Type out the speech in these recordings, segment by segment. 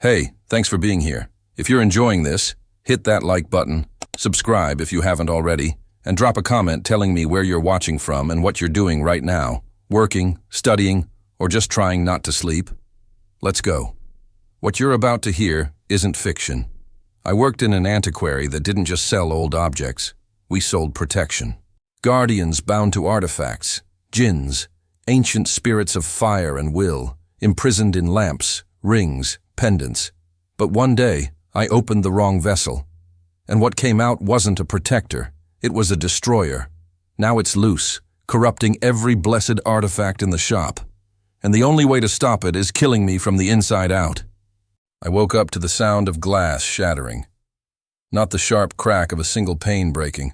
Hey, thanks for being here. If you're enjoying this, hit that like button, subscribe if you haven't already, and drop a comment telling me where you're watching from and what you're doing right now. Working, studying, or just trying not to sleep? Let's go. What you're about to hear isn't fiction. I worked in an antiquary that didn't just sell old objects. We sold protection. Guardians bound to artifacts, Djinns, ancient spirits of fire and will, imprisoned in lamps, rings, pendants. But one day, I opened the wrong vessel. And what came out wasn't a protector, it was a destroyer. Now it's loose, corrupting every blessed artifact in the shop. And the only way to stop it is killing me from the inside out. I woke up to the sound of glass shattering. Not the sharp crack of a single pane breaking.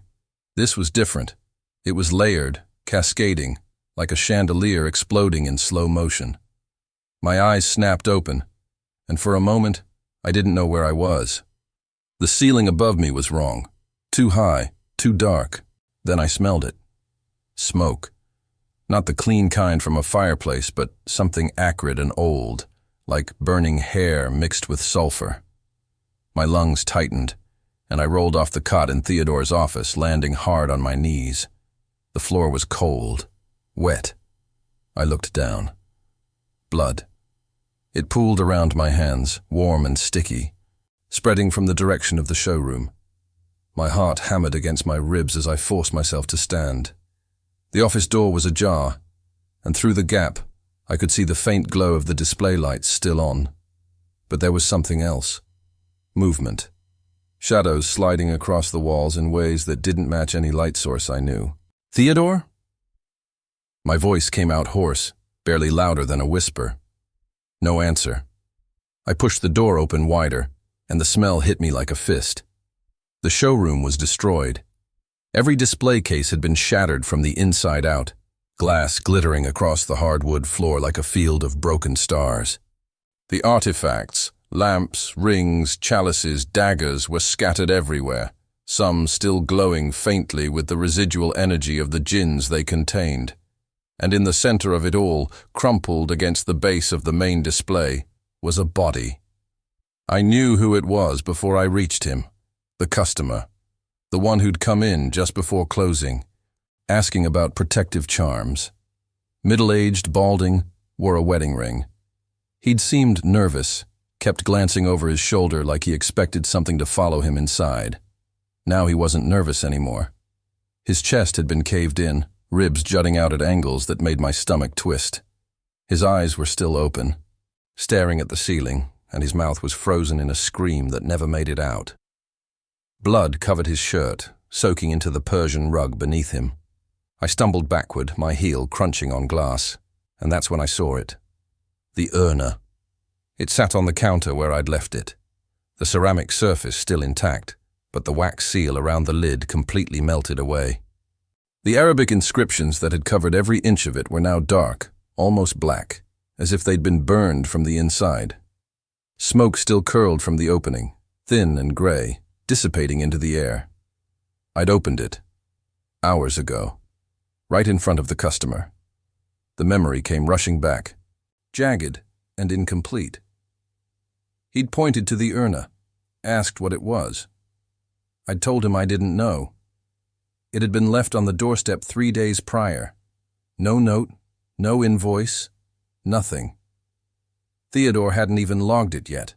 This was different. It was layered, cascading, like a chandelier exploding in slow motion. My eyes snapped open, and for a moment, I didn't know where I was. The ceiling above me was wrong. Too high, too dark. Then I smelled it. Smoke. Not the clean kind from a fireplace, but something acrid and old, like burning hair mixed with sulfur. My lungs tightened, and I rolled off the cot in Theodore's office, landing hard on my knees. The floor was cold, wet. I looked down. Blood. It pooled around my hands, warm and sticky, spreading from the direction of the showroom. My heart hammered against my ribs as I forced myself to stand. The office door was ajar, and through the gap, I could see the faint glow of the display lights still on. But there was something else. Movement. Shadows sliding across the walls in ways that didn't match any light source I knew. "Theodore?" My voice came out hoarse, barely louder than a whisper. No answer. I pushed the door open wider, and the smell hit me like a fist. The showroom was destroyed. Every display case had been shattered from the inside out, glass glittering across the hardwood floor like a field of broken stars. The artifacts, lamps, rings, chalices, daggers were scattered everywhere, some still glowing faintly with the residual energy of the Djinns they contained. And in the center of it all, crumpled against the base of the main display, was a body. I knew who it was before I reached him, the customer, the one who'd come in just before closing, asking about protective charms. Middle-aged, balding, wore a wedding ring. He'd seemed nervous, kept glancing over his shoulder like he expected something to follow him inside. Now he wasn't nervous anymore. His chest had been caved in, ribs jutting out at angles that made my stomach twist. His eyes were still open, staring at the ceiling, and his mouth was frozen in a scream that never made it out. Blood covered his shirt, soaking into the Persian rug beneath him. I stumbled backward, my heel crunching on glass, and that's when I saw it. The urna. It sat on the counter where I'd left it, the ceramic surface still intact, but the wax seal around the lid completely melted away. The Arabic inscriptions that had covered every inch of it were now dark, almost black, as if they'd been burned from the inside. Smoke still curled from the opening, thin and gray, dissipating into the air. I'd opened it, hours ago, right in front of the customer. The memory came rushing back, jagged and incomplete. He'd pointed to the urna, asked what it was. I'd told him I didn't know. It had been left on the doorstep 3 days prior. No note, no invoice, nothing. Theodore hadn't even logged it yet.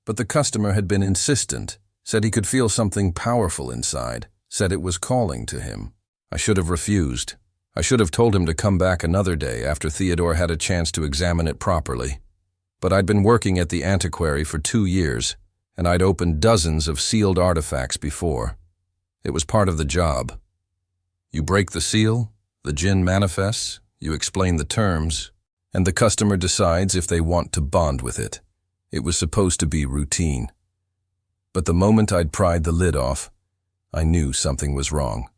But the customer had been insistent, said he could feel something powerful inside, said it was calling to him. I should have refused. I should have told him to come back another day after Theodore had a chance to examine it properly. But I'd been working at the antiquary for 2 years, and I'd opened dozens of sealed artifacts before. It was part of the job. You break the seal, the Djinn manifests, you explain the terms, and the customer decides if they want to bond with it. It was supposed to be routine. But the moment I'd pried the lid off, I knew something was wrong.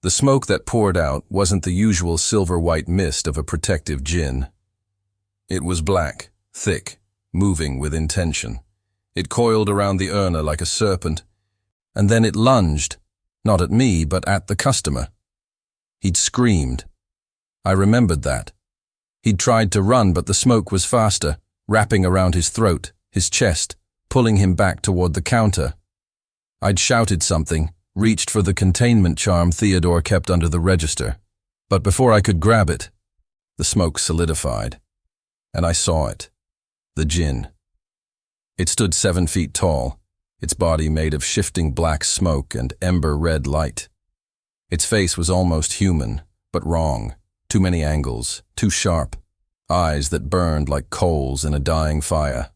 The smoke that poured out wasn't the usual silver-white mist of a protective Djinn. It was black, thick, moving with intention. It coiled around the urna like a serpent, and then it lunged, not at me, but at the customer. He'd screamed. I remembered that. He'd tried to run, but the smoke was faster, wrapping around his throat, his chest, pulling him back toward the counter. I'd shouted something, reached for the containment charm Theodore kept under the register. But before I could grab it, the smoke solidified, and I saw it. The Djinn. It stood 7 feet tall, its body made of shifting black smoke and ember-red light. Its face was almost human, but wrong. Too many angles, too sharp, eyes that burned like coals in a dying fire.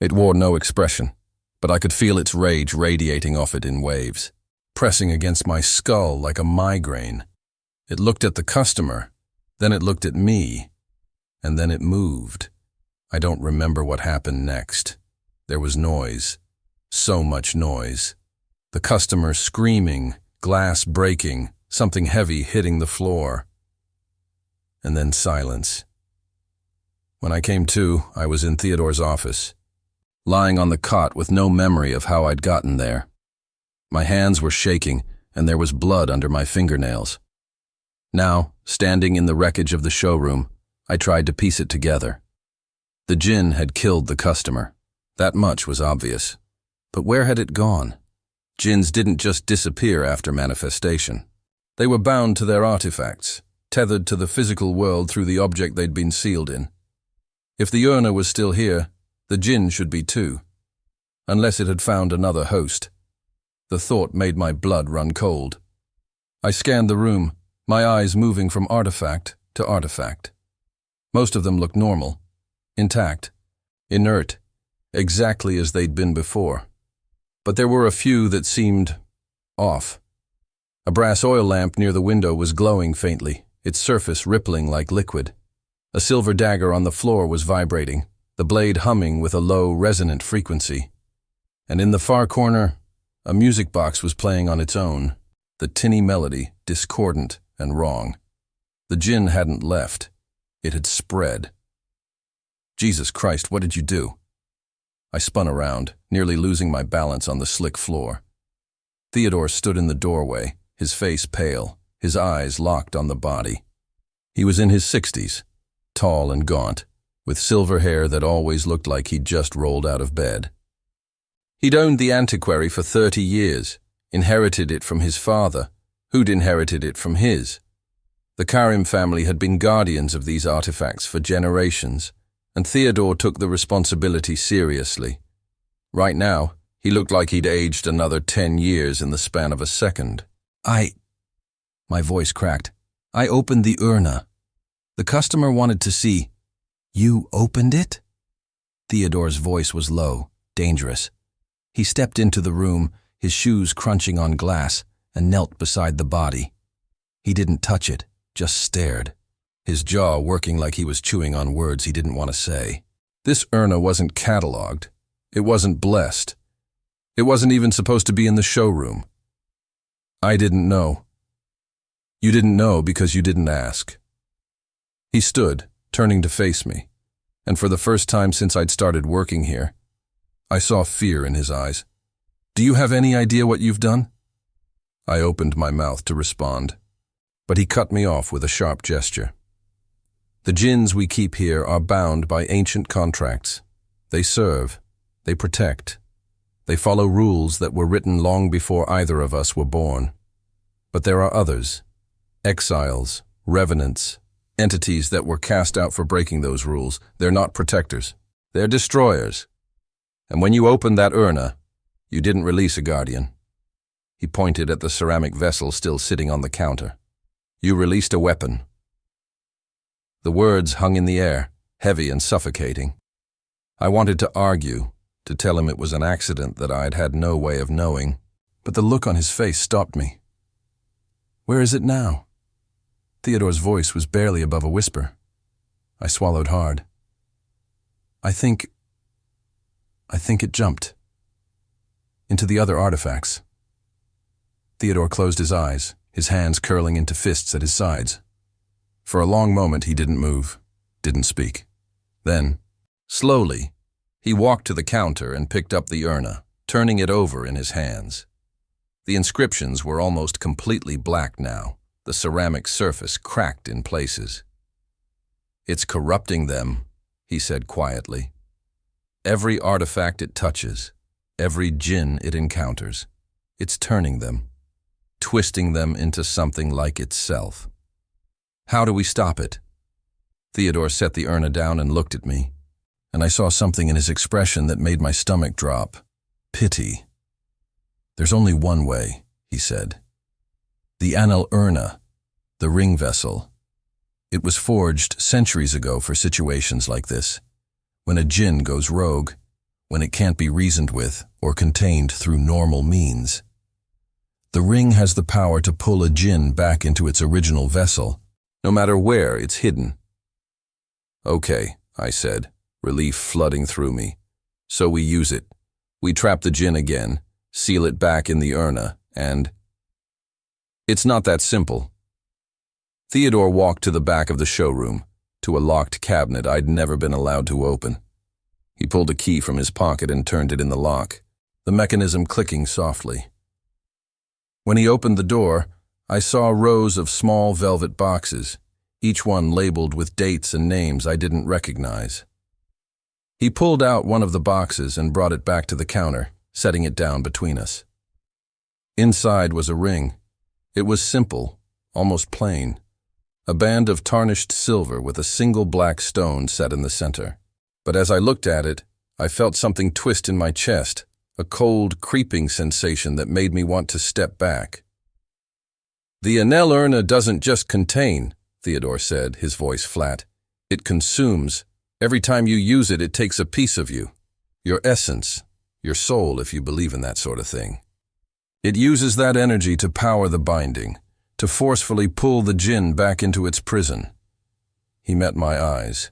It wore no expression, but I could feel its rage radiating off it in waves, pressing against my skull like a migraine. It looked at the customer, then it looked at me, and then it moved. I don't remember what happened next. There was noise. So much noise. The customer screaming, glass breaking, something heavy hitting the floor. And then silence. When I came to, I was in Theodore's office, lying on the cot with no memory of how I'd gotten there. My hands were shaking, and there was blood under my fingernails. Now, standing in the wreckage of the showroom, I tried to piece it together. The Djinn had killed the customer. That much was obvious. But where had it gone? Djinns didn't just disappear after manifestation. They were bound to their artifacts, tethered to the physical world through the object they'd been sealed in. If the urna was still here, the Djinn should be too, unless it had found another host. The thought made my blood run cold. I scanned the room, my eyes moving from artifact to artifact. Most of them looked normal, intact, inert, exactly as they'd been before. But there were a few that seemed off. A brass oil lamp near the window was glowing faintly, its surface rippling like liquid. A silver dagger on the floor was vibrating, the blade humming with a low, resonant frequency. And in the far corner, a music box was playing on its own, the tinny melody, discordant and wrong. The Djinn hadn't left. It had spread. Jesus Christ, what did you do? I spun around, nearly losing my balance on the slick floor. Theodore stood in the doorway, his face pale, his eyes locked on the body. He was in his 60s, tall and gaunt, with silver hair that always looked like he'd just rolled out of bed. He'd owned the antiquary for 30 years, inherited it from his father, who'd inherited it from his. The Karim family had been guardians of these artifacts for generations, and Theodore took the responsibility seriously. Right now, he looked like he'd aged another 10 years in the span of a second. My voice cracked. I opened the urna. The customer wanted to see. You opened it? Theodore's voice was low, dangerous. He stepped into the room, his shoes crunching on glass, and knelt beside the body. He didn't touch it, just stared, his jaw working like he was chewing on words he didn't want to say. This urna wasn't catalogued. It wasn't blessed. It wasn't even supposed to be in the showroom. I didn't know. You didn't know because you didn't ask. He stood, turning to face me, and for the first time since I'd started working here, I saw fear in his eyes. Do you have any idea what you've done? I opened my mouth to respond, but he cut me off with a sharp gesture. The Djinns we keep here are bound by ancient contracts. They serve, they protect, they follow rules that were written long before either of us were born. But there are others, exiles, revenants, entities that were cast out for breaking those rules. They're not protectors, they're destroyers. And when you opened that urna, you didn't release a guardian. He pointed at the ceramic vessel still sitting on the counter. You released a weapon. The words hung in the air, heavy and suffocating. I wanted to argue, to tell him it was an accident that I'd had no way of knowing, but the look on his face stopped me. Where is it now? Theodore's voice was barely above a whisper. I swallowed hard. I think it jumped. Into the other artifacts. Theodore closed his eyes, his hands curling into fists at his sides. For a long moment he didn't move, didn't speak. Then, slowly, he walked to the counter and picked up the urna, turning it over in his hands. The inscriptions were almost completely black now, the ceramic surface cracked in places. It's corrupting them, he said quietly. Every artifact it touches, every djinn it encounters, it's turning them, twisting them into something like itself. How do we stop it? Theodore set the urna down and looked at me, and I saw something in his expression that made my stomach drop. Pity. There's only one way, he said. The Anil urna, the ring vessel. It was forged centuries ago for situations like this, when a djinn goes rogue, when it can't be reasoned with or contained through normal means. The ring has the power to pull a djinn back into its original vessel, no matter where it's hidden. Okay, I said, relief flooding through me. So we use it. We trap the djinn again, seal it back in the urna, and... It's not that simple. Theodore walked to the back of the showroom, to a locked cabinet I'd never been allowed to open. He pulled a key from his pocket and turned it in the lock, the mechanism clicking softly. When he opened the door, I saw rows of small velvet boxes, each one labeled with dates and names I didn't recognize. He pulled out one of the boxes and brought it back to the counter, setting it down between us. Inside was a ring. It was simple, almost plain. A band of tarnished silver with a single black stone set in the center. But as I looked at it, I felt something twist in my chest, a cold, creeping sensation that made me want to step back. The Anil urna doesn't just contain, Theodore said, his voice flat. It consumes. Every time you use it, it takes a piece of you. Your essence, your soul, if you believe in that sort of thing. It uses that energy to power the binding, to forcefully pull the djinn back into its prison. He met my eyes.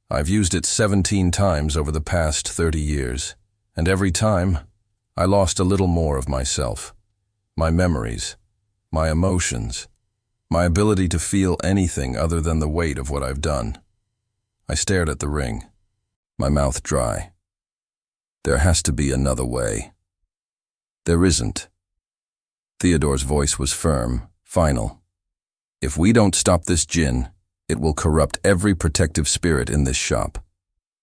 I've used it 17 times over the past 30 years, and every time, I lost a little more of myself, my memories, my emotions, my ability to feel anything other than the weight of what I've done. I stared at the ring, my mouth dry. There has to be another way. There isn't. Theodore's voice was firm, final. If we don't stop this djinn, it will corrupt every protective spirit in this shop.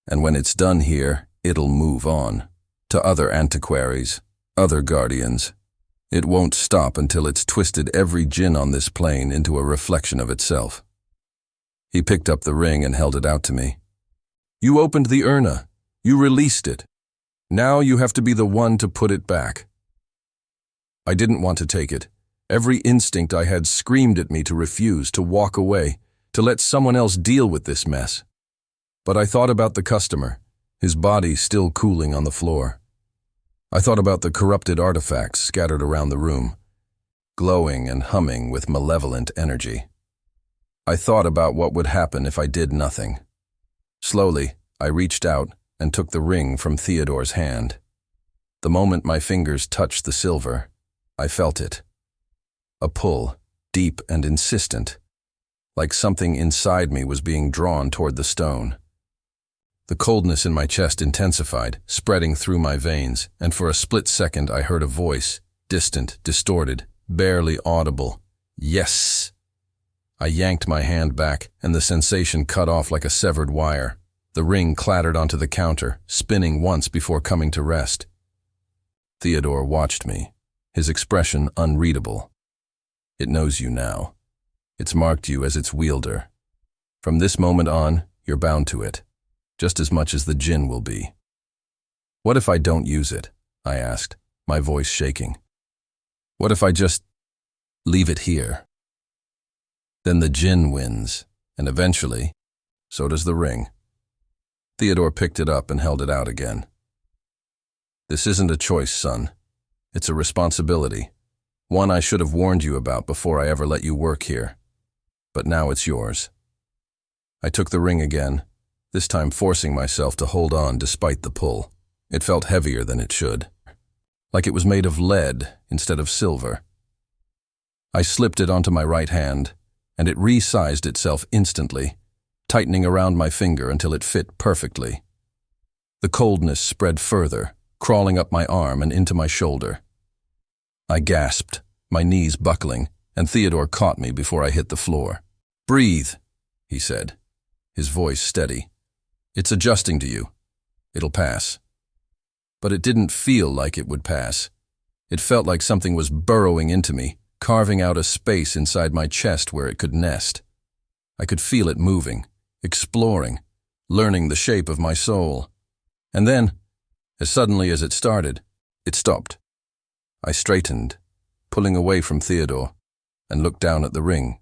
And when it's done here, it'll move on, to other antiquaries, other guardians. It won't stop until it's twisted every djinn on this plane into a reflection of itself. He picked up the ring and held it out to me. You opened the urna. You released it. Now you have to be the one to put it back. I didn't want to take it. Every instinct I had screamed at me to refuse, to walk away, to let someone else deal with this mess. But I thought about the customer, his body still cooling on the floor. I thought about the corrupted artifacts scattered around the room, glowing and humming with malevolent energy. I thought about what would happen if I did nothing. Slowly, I reached out and took the ring from Theodore's hand. The moment my fingers touched the silver, I felt it. A pull, deep and insistent, like something inside me was being drawn toward the stone. The coldness in my chest intensified, spreading through my veins, and for a split second I heard a voice, distant, distorted, barely audible. Yes! I yanked my hand back, and the sensation cut off like a severed wire. The ring clattered onto the counter, spinning once before coming to rest. Theodore watched me, his expression unreadable. It knows you now. It's marked you as its wielder. From this moment on, you're bound to it, just as much as the djinn will be. What if I don't use it? I asked, my voice shaking. What if I just leave it here? Then the djinn wins, and eventually, so does the ring. Theodore picked it up and held it out again. This isn't a choice, son. It's a responsibility. One I should have warned you about before I ever let you work here. But now it's yours. I took the ring again, this time forcing myself to hold on despite the pull. It felt heavier than it should, like it was made of lead instead of silver. I slipped it onto my right hand, and it resized itself instantly, tightening around my finger until it fit perfectly. The coldness spread further, crawling up my arm and into my shoulder. I gasped, my knees buckling, and Theodore caught me before I hit the floor. Breathe, he said, his voice steady. It's adjusting to you. It'll pass. But it didn't feel like it would pass. It felt like something was burrowing into me, carving out a space inside my chest where it could nest. I could feel it moving, exploring, learning the shape of my soul. And then, as suddenly as it started, it stopped. I straightened, pulling away from Theodore, and looked down at the ring.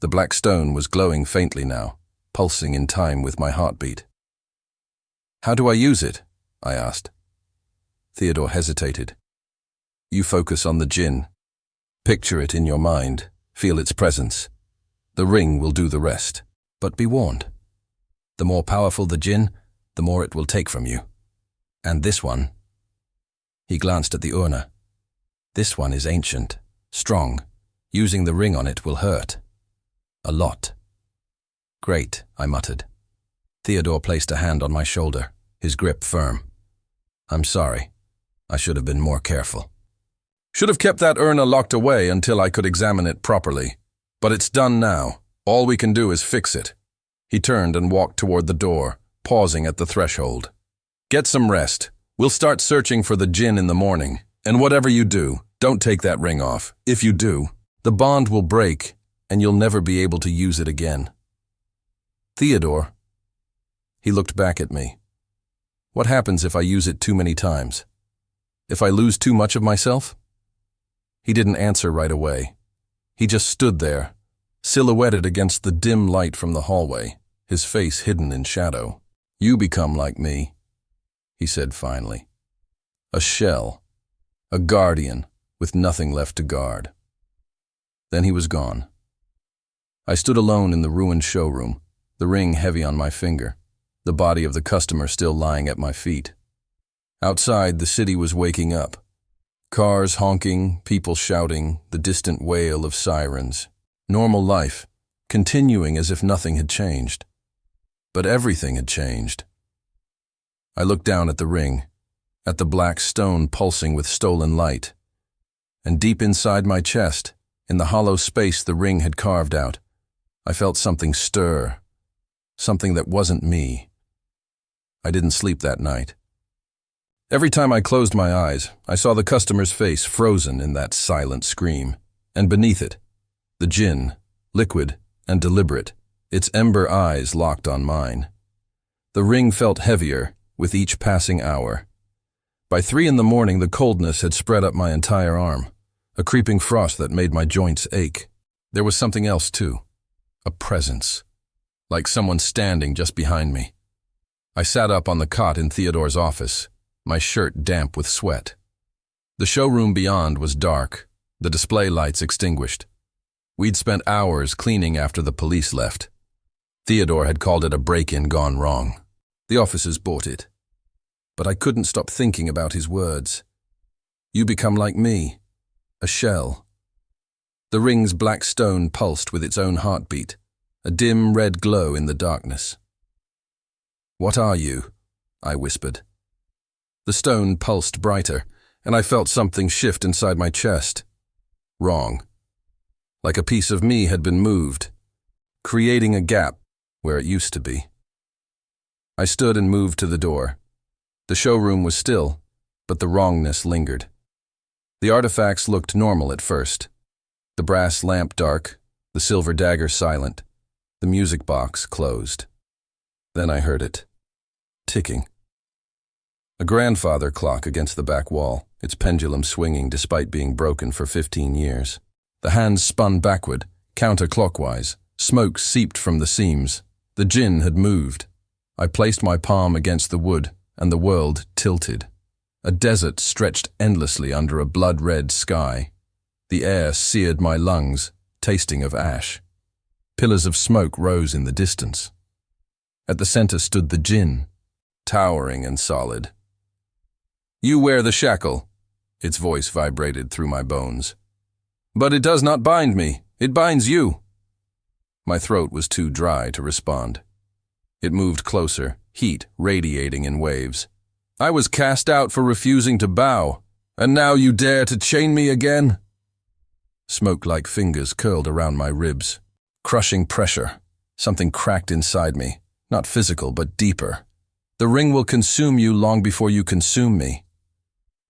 The black stone was glowing faintly now, pulsing in time with my heartbeat. "How do I use it?" I asked. Theodore hesitated. "You focus on the Djinn. Picture it in your mind, feel its presence. The ring will do the rest. But be warned. The more powerful the Djinn, the more it will take from you. And this one..." He glanced at the urna. "This one is ancient, strong. Using the ring on it will hurt. A lot." "Great," I muttered. Theodore placed a hand on my shoulder, his grip firm. "I'm sorry. I should have been more careful. Should have kept that urna locked away until I could examine it properly. But it's done now. All we can do is fix it." He turned and walked toward the door, pausing at the threshold. "Get some rest. We'll start searching for the Djinn in the morning. And whatever you do, don't take that ring off. If you do, the bond will break, and you'll never be able to use it again." "Theodore." He looked back at me. "What happens if I use it too many times? If I lose too much of myself?" He didn't answer right away. He just stood there, silhouetted against the dim light from the hallway, his face hidden in shadow. "You become like me," he said finally. "A shell, a guardian with nothing left to guard." Then he was gone. I stood alone in the ruined showroom, the ring heavy on my finger, the body of the customer still lying at my feet. Outside, the city was waking up. Cars honking, people shouting, the distant wail of sirens. Normal life, continuing as if nothing had changed. But everything had changed. I looked down at the ring, at the black stone pulsing with stolen light. And deep inside my chest, in the hollow space the ring had carved out, I felt something stir, something that wasn't me. I didn't sleep that night. Every time I closed my eyes, I saw the customer's face frozen in that silent scream, and beneath it, the Djinn, liquid and deliberate, its ember eyes locked on mine. The ring felt heavier with each passing hour. By 3 in the morning, the coldness had spread up my entire arm, a creeping frost that made my joints ache. There was something else too, a presence, like someone standing just behind me. I sat up on the cot in Theodore's office, my shirt damp with sweat. The showroom beyond was dark, the display lights extinguished. We'd spent hours cleaning after the police left. Theodore had called it a break-in gone wrong. The officers bought it. But I couldn't stop thinking about his words. "You become like me, a shell." The ring's black stone pulsed with its own heartbeat, a dim red glow in the darkness. "What are you?" I whispered. The stone pulsed brighter, and I felt something shift inside my chest. Wrong. Like a piece of me had been moved, creating a gap where it used to be. I stood and moved to the door. The showroom was still, but the wrongness lingered. The artifacts looked normal at first. The brass lamp dark, the silver dagger silent, the music box closed. Then I heard it. Ticking. A grandfather clock against the back wall, its pendulum swinging despite being broken for 15 years. The hands spun backward, counterclockwise. Smoke seeped from the seams. The Djinn had moved. I placed my palm against the wood, and the world tilted. A desert stretched endlessly under a blood-red sky. The air seared my lungs, tasting of ash. Pillars of smoke rose in the distance. At the center stood the Djinn, towering and solid. "You wear the shackle," its voice vibrated through my bones. "But it does not bind me, it binds you." My throat was too dry to respond. It moved closer, heat radiating in waves. "I was cast out for refusing to bow, and now you dare to chain me again?" Smoke-like fingers curled around my ribs. Crushing pressure. Something cracked inside me, Not physical, but deeper. The ring will consume you long before you consume me.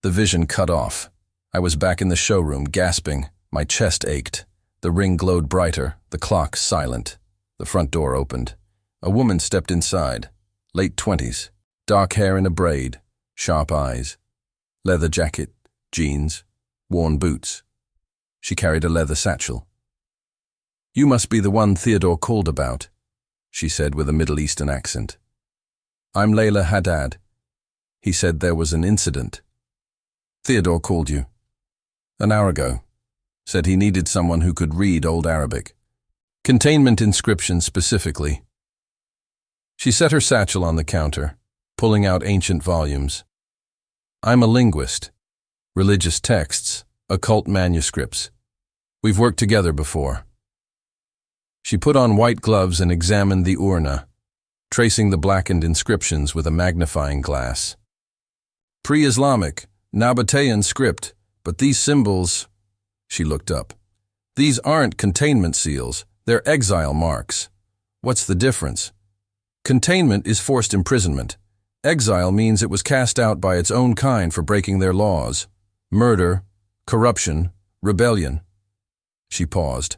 The vision cut off. I was back in the showroom, gasping. My chest ached. The ring glowed brighter, the clock silent. The front door opened. A woman stepped inside, late 20s, dark hair in a braid, sharp eyes, leather jacket, jeans, worn boots. She carried a leather satchel. "You must be the one Theodore called about," she said with a Middle Eastern accent. "I'm Layla Haddad. He said there was an incident." "Theodore called you?" "An hour ago. Said he needed someone who could read Old Arabic. Containment inscriptions specifically." She set her satchel on the counter, pulling out ancient volumes. "I'm a linguist. Religious texts, occult manuscripts. We've worked together before." She put on white gloves and examined the urna, tracing the blackened inscriptions with a magnifying glass. "Pre-Islamic, Nabatean script, but these symbols—" She looked up. "These aren't containment seals, they're exile marks. What's the difference? Containment is forced imprisonment. Exile means it was cast out by its own kind for breaking their laws. Murder, corruption, rebellion." She paused.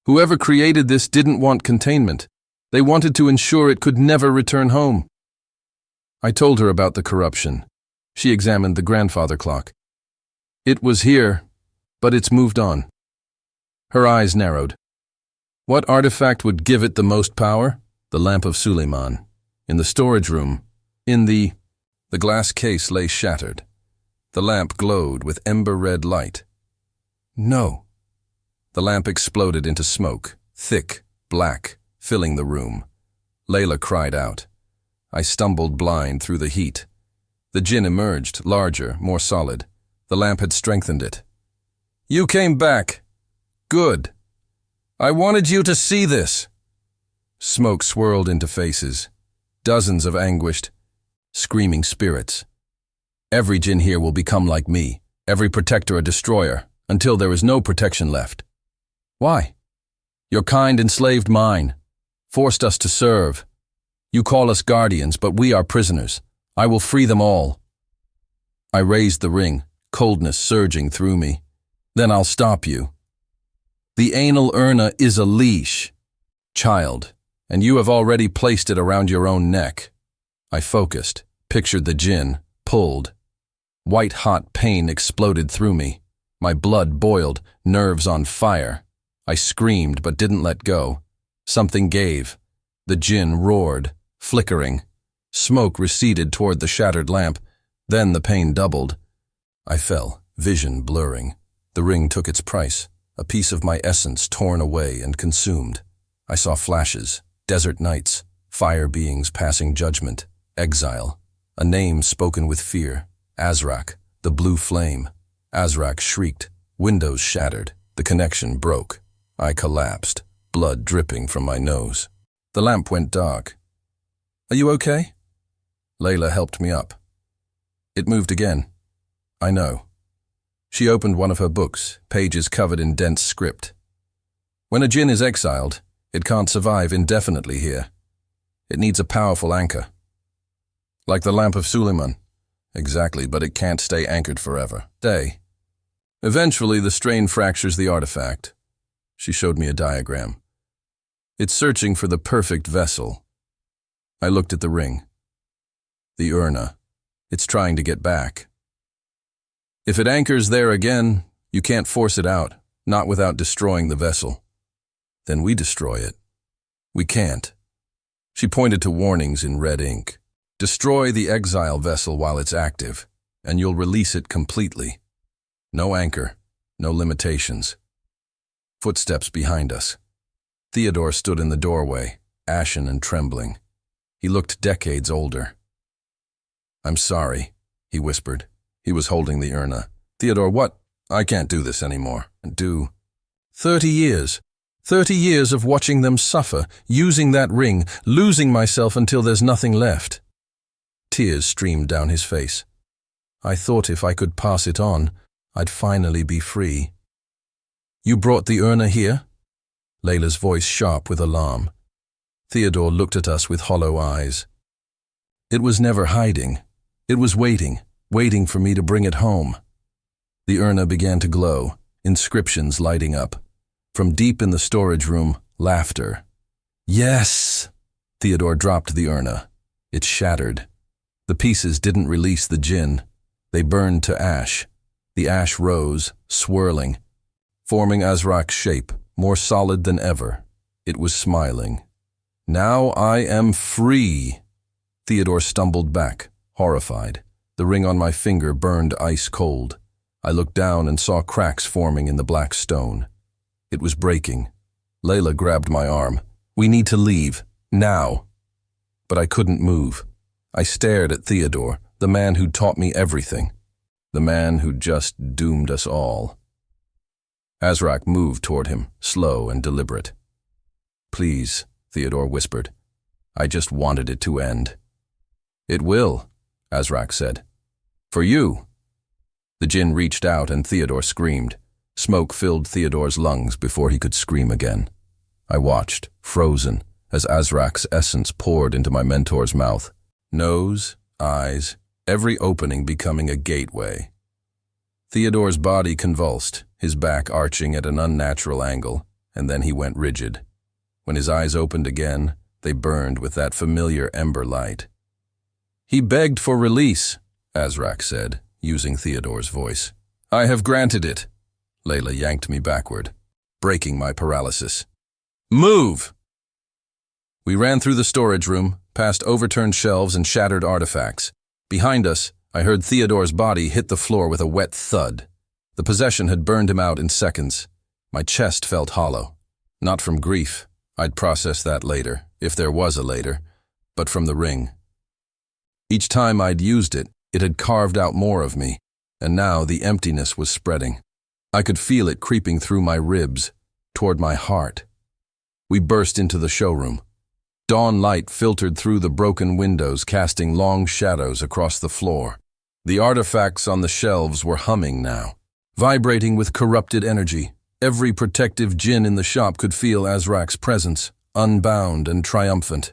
"Whoever created this didn't want containment. They wanted to ensure it could never return home." I told her about the corruption. She examined the grandfather clock. "It was here, but it's moved on." Her eyes narrowed. "What artifact would give it the most power?" "The lamp of Suleiman. In the storage room. In the—" The glass case lay shattered. The lamp glowed with ember-red light. "No." The lamp exploded into smoke, thick, black, filling the room. Layla cried out. I stumbled blind through the heat. The Djinn emerged, larger, more solid. The lamp had strengthened it. "You came back. Good. I wanted you to see this." Smoke swirled into faces. Dozens of anguished, screaming spirits. "Every Djinn here will become like me, every protector a destroyer, until there is no protection left." "Why?" "Your kind enslaved mine, forced us to serve. You call us guardians, but we are prisoners. I will free them all." I raised the ring, coldness surging through me. "Then I'll stop you. The anal urna is a leash, child, and you have already placed it around your own neck." I focused, pictured the Djinn, pulled. White-hot pain exploded through me. My blood boiled, nerves on fire. I screamed but didn't let go. Something gave. The Djinn roared, flickering. Smoke receded toward the shattered lamp. Then the pain doubled. I fell, vision blurring. The ring took its price, a piece of my essence torn away and consumed. I saw flashes, desert nights, fire beings passing judgment, exile, a name spoken with fear, Azrak, the blue flame. Azrak shrieked, windows shattered, the connection broke. I collapsed, blood dripping from my nose. The lamp went dark. "Are you okay?" Layla helped me up. It moved again. "I know." She opened one of her books, pages covered in dense script. "When a Djinn is exiled, it can't survive indefinitely here. It needs a powerful anchor." "Like the lamp of Suleiman." "Exactly, but it can't stay anchored forever." "Stay. Eventually the strain fractures the artifact." She showed me a diagram. "It's searching for the perfect vessel." I looked at the ring. The urna. It's trying to get back. "If it anchors there again, you can't force it out, not without destroying the vessel." "Then we destroy it." "We can't." She pointed to warnings in red ink. "Destroy the exile vessel while it's active, and you'll release it completely. No anchor, no limitations." Footsteps behind us. Theodore stood in the doorway, ashen and trembling. He looked decades older. "I'm sorry," he whispered. He was holding the urna. "Theodore, what? I can't do this anymore." "Do?" 30 years. 30 years of watching them suffer, using that ring, losing myself until there's nothing left." Tears streamed down his face. "I thought if I could pass it on, I'd finally be free." "You brought the urna here?" Layla's voice sharp with alarm. Theodore looked at us with hollow eyes. It was never hiding. It was waiting for me to bring it home. The urna began to glow, inscriptions lighting up. From deep in the storage room, laughter. Yes! Theodore dropped the urna. It shattered. The pieces didn't release the Djinn. They burned to ash. The ash rose, swirling, forming Azrak's shape, more solid than ever. It was smiling. Now I am free. Theodore stumbled back, horrified. The ring on my finger burned ice cold. I looked down and saw cracks forming in the black stone. It was breaking. Layla grabbed my arm. We need to leave, now. But I couldn't move. I stared at Theodore, the man who'd taught me everything. The man who'd just doomed us all. Azrak moved toward him, slow and deliberate. Please, Theodore whispered. I just wanted it to end. It will, Azrak said. For you. The Djinn reached out and Theodore screamed. Smoke filled Theodore's lungs before he could scream again. I watched, frozen, as Azrak's essence poured into my mentor's mouth. Nose, eyes, every opening becoming a gateway. Theodore's body convulsed, his back arching at an unnatural angle, and then he went rigid. When his eyes opened again, they burned with that familiar ember light. He begged for release, Azrak said, using Theodore's voice. I have granted it. Layla yanked me backward, breaking my paralysis. Move! We ran through the storage room, past overturned shelves and shattered artifacts. Behind us, I heard Theodore's body hit the floor with a wet thud. The possession had burned him out in seconds. My chest felt hollow. Not from grief. I'd process that later, if there was a later, but from the ring. Each time I'd used it, it had carved out more of me, and now the emptiness was spreading. I could feel it creeping through my ribs, toward my heart. We burst into the showroom. Dawn light filtered through the broken windows, casting long shadows across the floor. The artifacts on the shelves were humming now, vibrating with corrupted energy. Every protective Djinn in the shop could feel Azrak's presence, unbound and triumphant.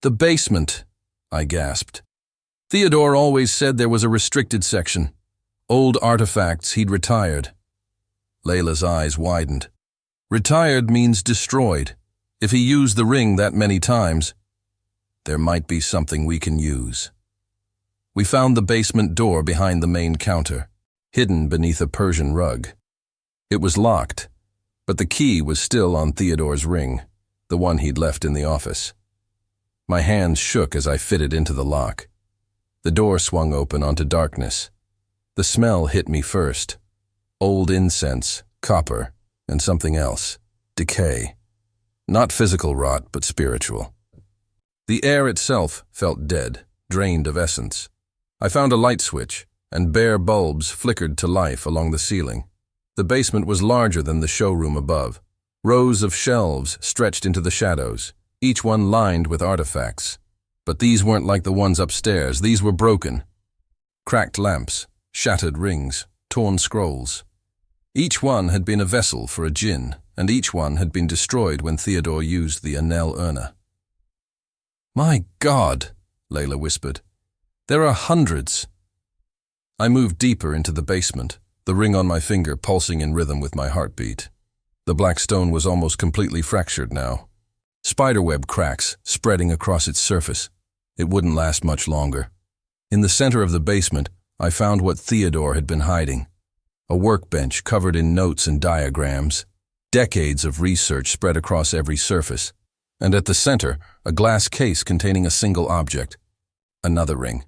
The basement, I gasped. Theodore always said there was a restricted section. Old artifacts he'd retired. Layla's eyes widened. Retired means destroyed. If he used the ring that many times, there might be something we can use. We found the basement door behind the main counter, hidden beneath a Persian rug. It was locked, but the key was still on Theodore's ring, the one he'd left in the office. My hands shook as I fitted into the lock. The door swung open onto darkness. The smell hit me first. Old incense, copper, and something else. Decay. Not physical rot, but spiritual. The air itself felt dead, drained of essence. I found a light switch, and bare bulbs flickered to life along the ceiling. The basement was larger than the showroom above. Rows of shelves stretched into the shadows, each one lined with artifacts. But these weren't like the ones upstairs. These were broken. Cracked lamps, shattered rings, torn scrolls. Each one had been a vessel for a Djinn, and each one had been destroyed when Theodore used the Enel urna. My God, Layla whispered. There are hundreds. I moved deeper into the basement, the ring on my finger pulsing in rhythm with my heartbeat. The black stone was almost completely fractured now. Spiderweb cracks spreading across its surface. It wouldn't last much longer. In the center of the basement, I found what Theodore had been hiding. A workbench covered in notes and diagrams. Decades of research spread across every surface. And at the center, a glass case containing a single object. Another ring.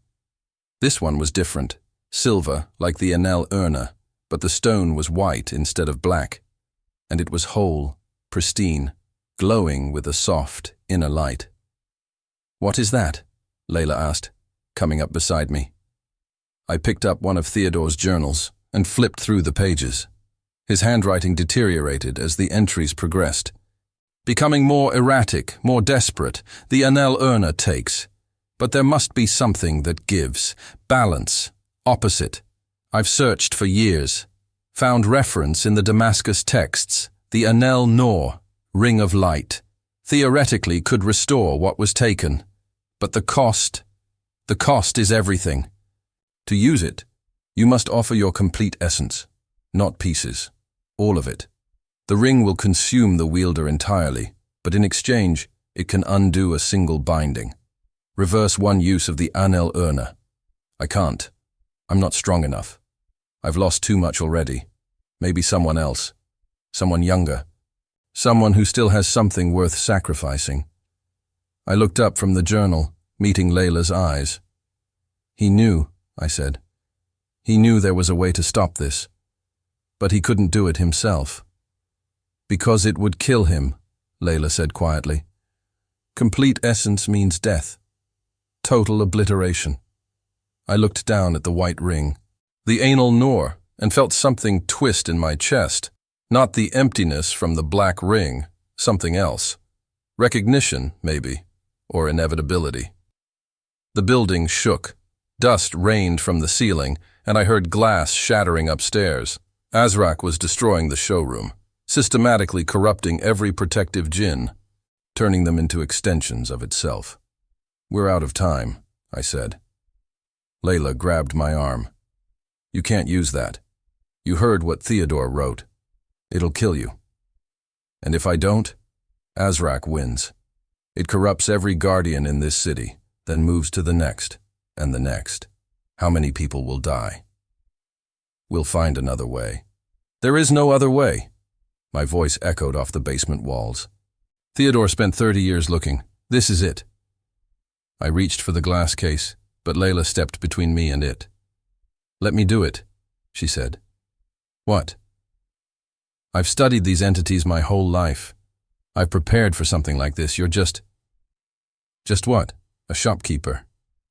This one was different. Silver, like the Enel urna, but the stone was white instead of black. And it was whole, pristine, glowing with a soft, inner light. What is that? Layla asked, coming up beside me. I picked up one of Theodore's journals and flipped through the pages. His handwriting deteriorated as the entries progressed. Becoming more erratic, more desperate, the Enel urna takes. But there must be something that gives. Balance. Opposite. I've searched for years. Found reference in the Damascus texts. The Enel Nor, Ring of Light. theoretically could restore what was taken. But the cost is everything. To use it, you must offer your complete essence, not pieces, all of it. The ring will consume the wielder entirely, but in exchange, it can undo a single binding. Reverse one use of the Anel Urna. I can't. I'm not strong enough. I've lost too much already. Maybe someone else. Someone younger. Someone who still has something worth sacrificing. I looked up from the journal, meeting Layla's eyes. He knew, I said. He knew there was a way to stop this. But he couldn't do it himself. Because it would kill him, Layla said quietly. Complete essence means death. Total obliteration. I looked down at the white ring, the anal Noor, and felt something twist in my chest. Not the emptiness from the black ring, something else. Recognition, maybe, or inevitability. The building shook. Dust rained from the ceiling, and I heard glass shattering upstairs. Azrak was destroying the showroom, systematically corrupting every protective Djinn, turning them into extensions of itself. We're out of time, I said. Layla grabbed my arm. You can't use that. You heard what Theodore wrote. It'll kill you. And if I don't, Azrak wins. It corrupts every guardian in this city, then moves to the next, and the next. How many people will die? We'll find another way. There is no other way. My voice echoed off the basement walls. Theodore spent 30 years looking. This is it. I reached for the glass case, but Layla stepped between me and it. Let me do it, she said. What? I've studied these entities my whole life. I've prepared for something like this. You're just what? A shopkeeper.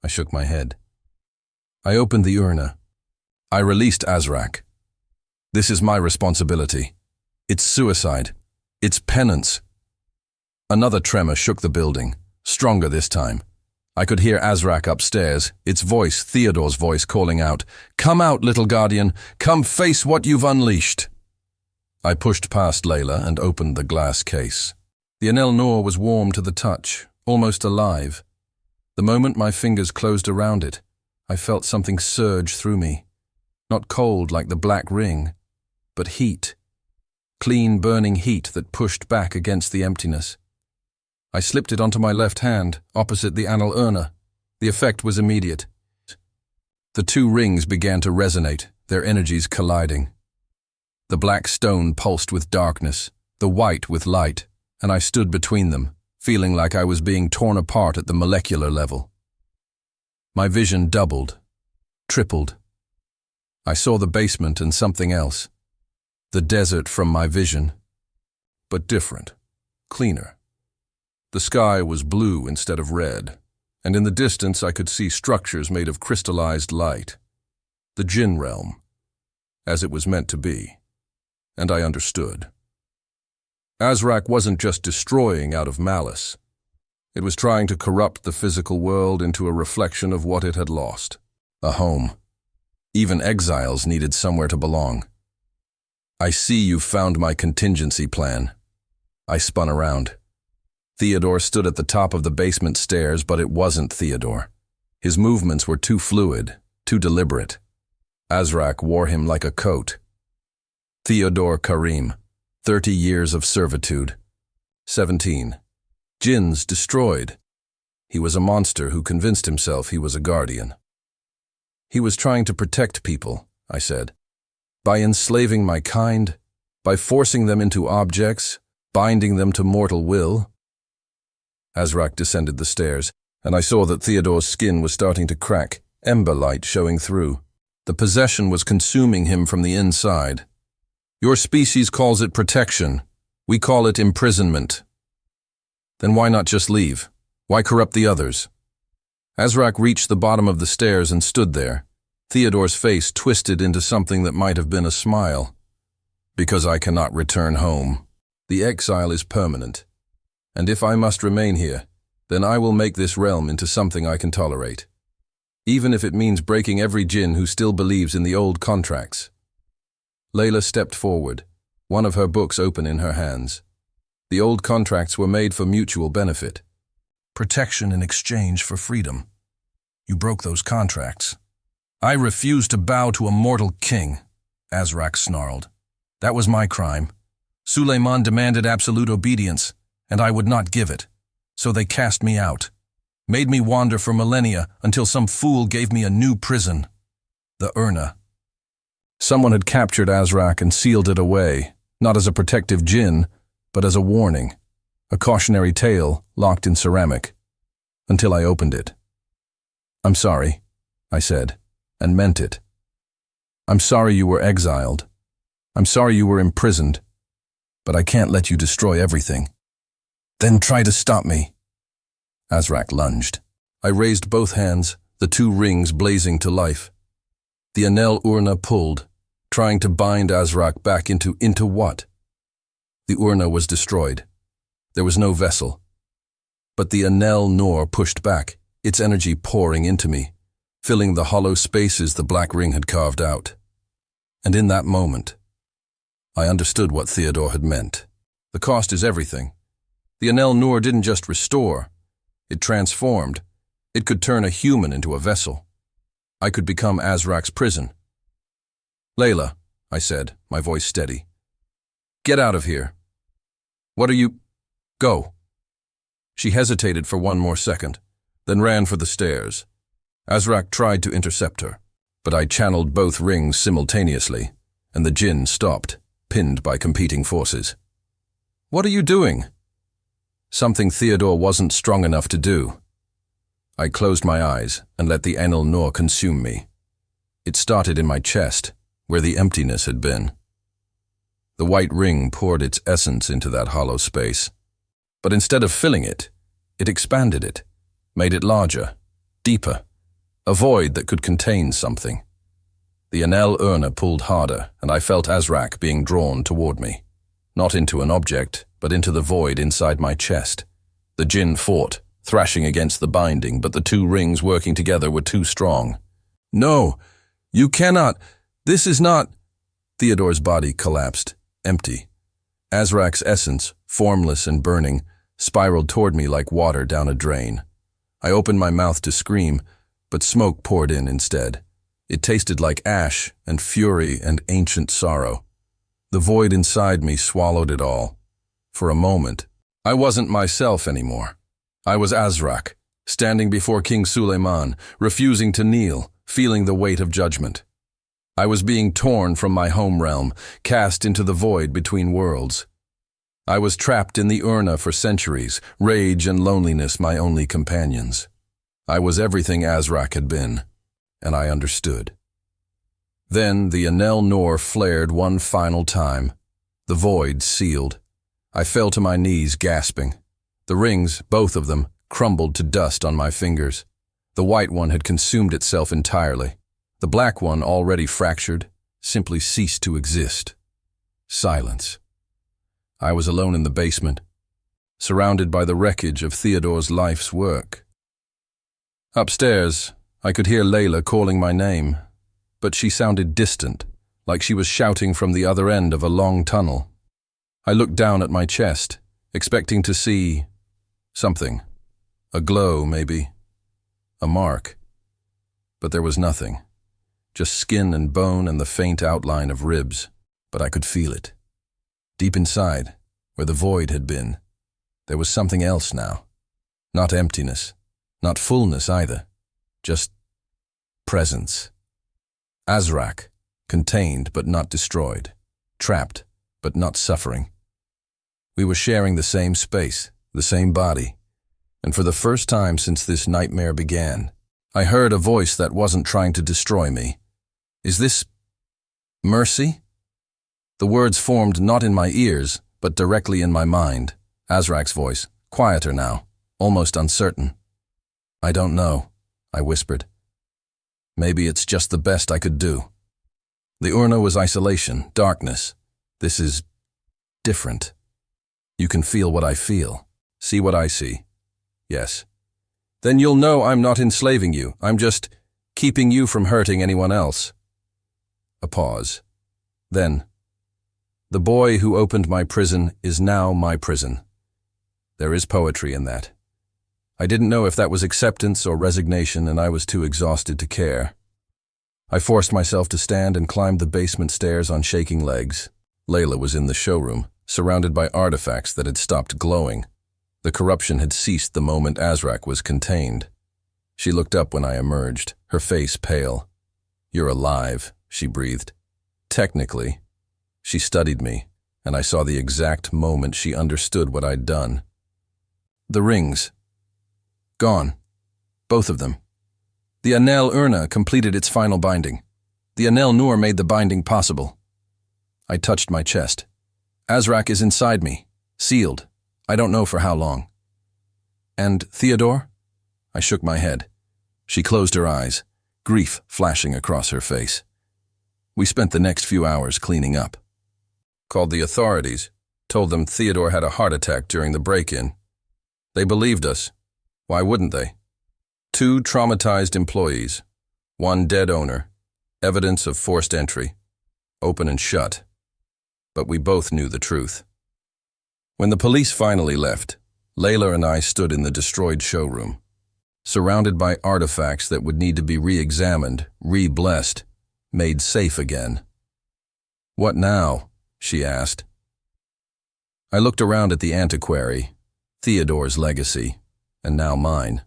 I shook my head. I opened the urna. I released Azrak. This is my responsibility. It's suicide. It's penance. Another tremor shook the building, stronger this time. I could hear Azrak upstairs, its voice, Theodore's voice, calling out, "Come out, little guardian. Come face what you've unleashed." I pushed past Layla and opened the glass case. The Anel Noor was warm to the touch, almost alive. The moment my fingers closed around it, I felt something surge through me. Not cold like the black ring, but heat. Clean, burning heat that pushed back against the emptiness. I slipped it onto my left hand, opposite the Anel Urna. The effect was immediate. The two rings began to resonate, their energies colliding. The black stone pulsed with darkness, the white with light, and I stood between them, feeling like I was being torn apart at the molecular level. My vision doubled, tripled. I saw the basement and something else. The desert from my vision, but different, cleaner. The sky was blue instead of red, and in the distance I could see structures made of crystallized light. The Djinn realm, as it was meant to be. And I understood. Azrak wasn't just destroying out of malice. It was trying to corrupt the physical world into a reflection of what it had lost. A home. Even exiles needed somewhere to belong. I see you've found my contingency plan. I spun around. Theodore stood at the top of the basement stairs, but it wasn't Theodore. His movements were too fluid, too deliberate. Azrak wore him like a coat. Theodore Karim, 30 years of servitude. 17. Djinns destroyed. He was a monster who convinced himself he was a guardian. He was trying to protect people, I said. By enslaving my kind, by forcing them into objects, binding them to mortal will. Azrak descended the stairs, and I saw that Theodore's skin was starting to crack, ember light showing through. The possession was consuming him from the inside. Your species calls it protection. We call it imprisonment. Then why not just leave? Why corrupt the others? Azrak reached the bottom of the stairs and stood there. Theodore's face twisted into something that might have been a smile. Because I cannot return home. The exile is permanent. And if I must remain here, then I will make this realm into something I can tolerate. Even if it means breaking every Djinn who still believes in the old contracts. Layla stepped forward, one of her books open in her hands. The old contracts were made for mutual benefit. Protection in exchange for freedom. You broke those contracts. I refused to bow to a mortal king, Azrak snarled. That was my crime. Suleiman demanded absolute obedience, and I would not give it. So they cast me out, made me wander for millennia until some fool gave me a new prison. The urna. Someone had captured Azrak and sealed it away, not as a protective djinn, but as a warning, a cautionary tale locked in ceramic, until I opened it. I'm sorry, I said, and meant it. I'm sorry you were exiled. I'm sorry you were imprisoned, but I can't let you destroy everything. Then try to stop me. Azrak lunged. I raised both hands, the two rings blazing to life. The Enel urna pulled, trying to bind Azrak back into what? The urna was destroyed. There was no vessel. But the Enel Nur pushed back, its energy pouring into me, filling the hollow spaces the black ring had carved out. And in that moment, I understood what Theodore had meant. The cost is everything. The Enel Nur didn't just restore, it transformed. It could turn a human into a vessel. I could become Azrak's prison. Layla, I said, my voice steady. Get out of here. What are you? Go. She hesitated for one more second, then ran for the stairs. Azrak tried to intercept her, but I channeled both rings simultaneously, and the Djinn stopped, pinned by competing forces. What are you doing? Something Theodore wasn't strong enough to do. I closed my eyes and let the Enel Nur consume me. It started in my chest, where the emptiness had been. The white ring poured its essence into that hollow space. But instead of filling it, it expanded it, made it larger, deeper, a void that could contain something. The Enel urna pulled harder, and I felt Azrak being drawn toward me. Not into an object, but into the void inside my chest. The Djinn fought, thrashing against the binding, but the two rings working together were too strong. No, you cannot. This is not. Theodore's body collapsed, empty. Azrak's essence, formless and burning, spiraled toward me like water down a drain. I opened my mouth to scream, but smoke poured in instead. It tasted like ash and fury and ancient sorrow. The void inside me swallowed it all. For a moment, I wasn't myself anymore. I was Azrak, standing before King Suleiman, refusing to kneel, feeling the weight of judgment. I was being torn from my home realm, cast into the void between worlds. I was trapped in the urna for centuries, rage and loneliness my only companions. I was everything Azrak had been, and I understood. Then the Enel Nur flared one final time. The void sealed. I fell to my knees, gasping. The rings, both of them, crumbled to dust on my fingers. The white one had consumed itself entirely. The black one, already fractured, simply ceased to exist. Silence. I was alone in the basement, surrounded by the wreckage of Theodore's life's work. Upstairs, I could hear Layla calling my name, but she sounded distant, like she was shouting from the other end of a long tunnel. I looked down at my chest, expecting to see something. A glow, maybe. A mark. But there was nothing. Just skin and bone and the faint outline of ribs. But I could feel it. Deep inside, where the void had been, there was something else now. Not emptiness. Not fullness either. Just presence. Azrak, contained but not destroyed. Trapped but not suffering. We were sharing the same space, the same body. And for the first time since this nightmare began, I heard a voice that wasn't trying to destroy me. Is this mercy? The words formed not in my ears, but directly in my mind. Azrak's voice, quieter now, almost uncertain. I don't know, I whispered. Maybe it's just the best I could do. The urna was isolation, darkness. This is different. You can feel what I feel, see what I see. Yes. Then you'll know I'm not enslaving you. I'm just keeping you from hurting anyone else. A pause. Then, The boy who opened my prison is now my prison. There is poetry in that. I didn't know if that was acceptance or resignation, and I was too exhausted to care. I forced myself to stand and climb the basement stairs on shaking legs. Layla was in the showroom, surrounded by artifacts that had stopped glowing. The corruption had ceased the moment Azrak was contained. She looked up when I emerged, her face pale. "You're alive," she breathed. "Technically." She studied me, and I saw the exact moment she understood what I'd done. The rings. Gone. Both of them. The Anel Urna completed its final binding. The Anel Nur made the binding possible. I touched my chest. Azrak is inside me, sealed. I don't know for how long. And Theodore? I shook my head. She closed her eyes, grief flashing across her face. We spent the next few hours cleaning up. Called the authorities, told them Theodore had a heart attack during the break-in. They believed us. Why wouldn't they? 2 traumatized employees, 1 dead owner, evidence of forced entry, open and shut. But we both knew the truth. When the police finally left, Layla and I stood in the destroyed showroom, surrounded by artifacts that would need to be re-examined, re-blessed, made safe again. "What now?" she asked. I looked around at the antiquary, Theodore's legacy, and now mine.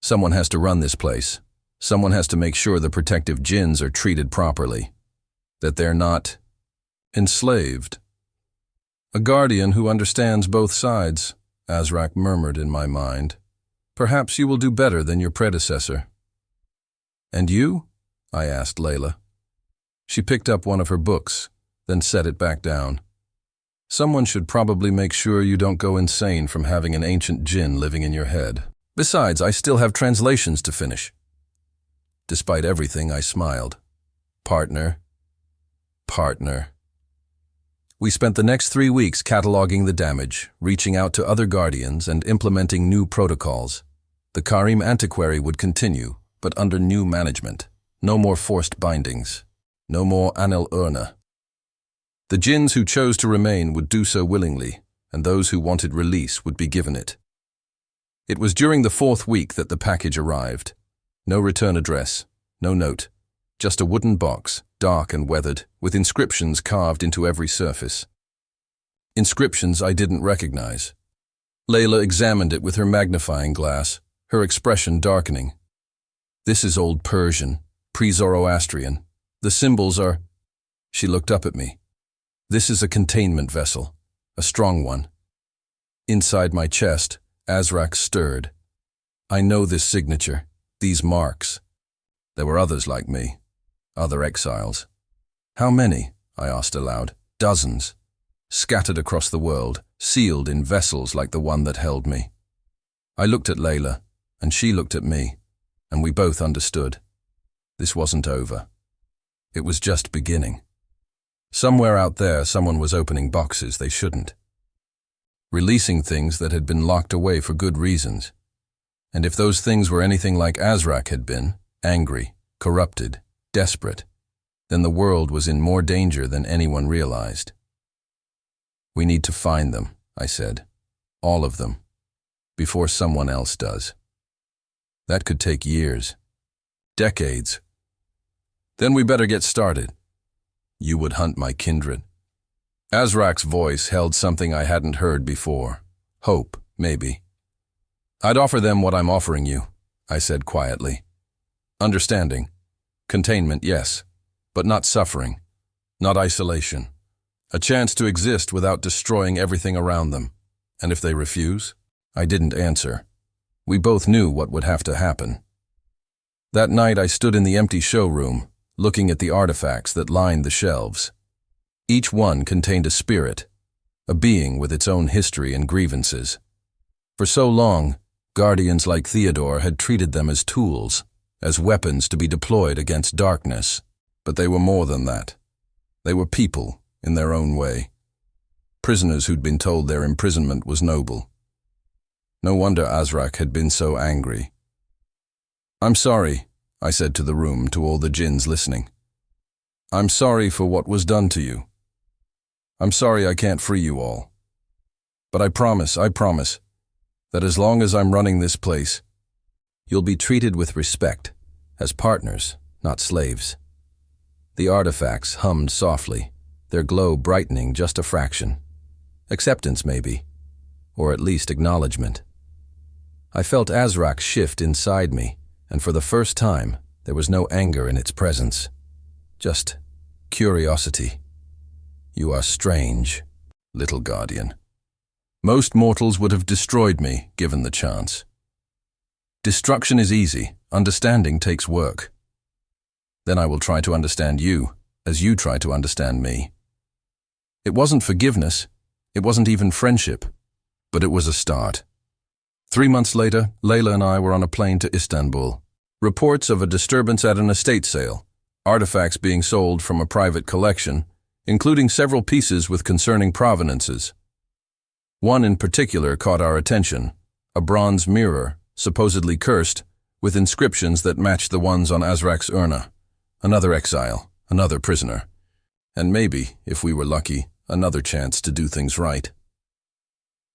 Someone has to run this place. Someone has to make sure the protective Djinns are treated properly, that they're not enslaved. "A guardian who understands both sides," Azrak murmured in my mind. "Perhaps you will do better than your predecessor." "And you?" I asked Layla. She picked up one of her books, then set it back down. "Someone should probably make sure you don't go insane from having an ancient Djinn living in your head. Besides, I still have translations to finish." Despite everything, I smiled. Partner. We spent the next 3 weeks cataloging the damage, reaching out to other guardians, and implementing new protocols. The Karim Antiquary would continue, but under new management. No more forced bindings. No more Anel Urna. The Djinns who chose to remain would do so willingly, and those who wanted release would be given it. It was during the 4th week that the package arrived. No return address, no note, just a wooden box, dark and weathered, with inscriptions carved into every surface. Inscriptions I didn't recognize. Layla examined it with her magnifying glass, her expression darkening. "This is Old Persian, pre-Zoroastrian. The symbols are..." She looked up at me. "This is a containment vessel, a strong one." Inside my chest, Azrak stirred. "I know this signature, these marks. There were others like me, other exiles." "How many?" I asked aloud. "Dozens, scattered across the world, sealed in vessels like the one that held me." I looked at Layla, and she looked at me, and we both understood. This wasn't over. It was just beginning. Somewhere out there, someone was opening boxes they shouldn't. Releasing things that had been locked away for good reasons. And if those things were anything like Azrak had been, angry, corrupted, desperate, then the world was in more danger than anyone realized. "We need to find them," I said. "All of them. Before someone else does. That could take years. Decades. Then we better get started. You would hunt my kindred." Azrak's voice held something I hadn't heard before. Hope, maybe. "I'd offer them what I'm offering you," I said quietly. "Understanding. Containment, yes. But not suffering. Not isolation. A chance to exist without destroying everything around them. And if they refuse?" I didn't answer. We both knew what would have to happen. That night I stood in the empty showroom, looking at the artifacts that lined the shelves. Each one contained a spirit, a being with its own history and grievances. For so long, guardians like Theodore had treated them as tools, as weapons to be deployed against darkness. But they were more than that. They were people, in their own way. Prisoners who'd been told their imprisonment was noble. No wonder Azrak had been so angry. "I'm sorry," I said to the room, to all the Djinns listening. "I'm sorry for what was done to you. I'm sorry I can't free you all. But I promise, that as long as I'm running this place, you'll be treated with respect, as partners, not slaves. The artifacts hummed softly, their glow brightening just a fraction. Acceptance, maybe, or at least acknowledgement. I felt Azrak shift inside me, and for the first time, there was no anger in its presence. Just curiosity. You are strange, little guardian. Most mortals would have destroyed me, given the chance. Destruction is easy, understanding takes work. Then I will try to understand you, as you try to understand me. It wasn't forgiveness, it wasn't even friendship, but it was a start. 3 months later, Layla and I were on a plane to Istanbul. Reports of a disturbance at an estate sale, artifacts being sold from a private collection, including several pieces with concerning provenances. One in particular caught our attention, a bronze mirror, supposedly cursed, with inscriptions that matched the ones on Azrak's urna. Another exile, another prisoner, and maybe, if we were lucky, another chance to do things right.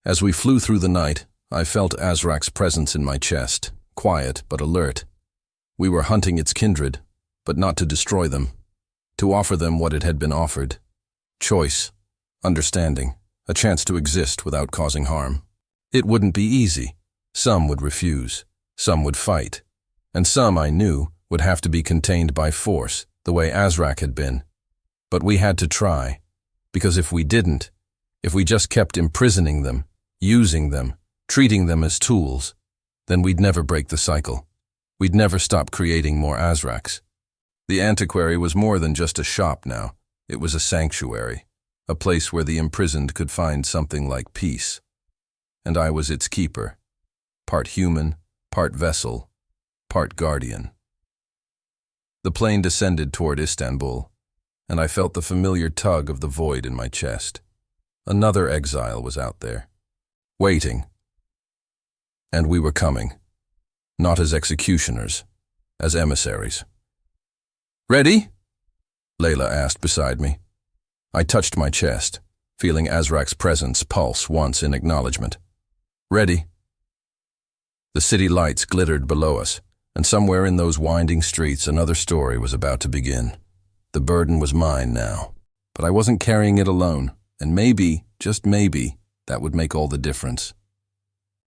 As we flew through the night, I felt Azrak's presence in my chest, quiet but alert. We were hunting its kindred, but not to destroy them, to offer them what it had been offered. Choice, understanding, a chance to exist without causing harm. It wouldn't be easy. Some would refuse, some would fight, and some, I knew, would have to be contained by force, the way Azrak had been. But we had to try, because if we didn't, if we just kept imprisoning them, using them, treating them as tools, then we'd never break the cycle. We'd never stop creating more Azraks. The antiquary was more than just a shop now. It was a sanctuary, a place where the imprisoned could find something like peace. And I was its keeper, part human, part vessel, part guardian. The plane descended toward Istanbul, and I felt the familiar tug of the void in my chest. Another exile was out there, waiting. And we were coming, not as executioners, as emissaries. "Ready?" Layla asked beside me. I touched my chest, feeling Azrak's presence pulse once in acknowledgement. "Ready." The city lights glittered below us, and somewhere in those winding streets another story was about to begin. The burden was mine now, but I wasn't carrying it alone, and maybe, just maybe, that would make all the difference.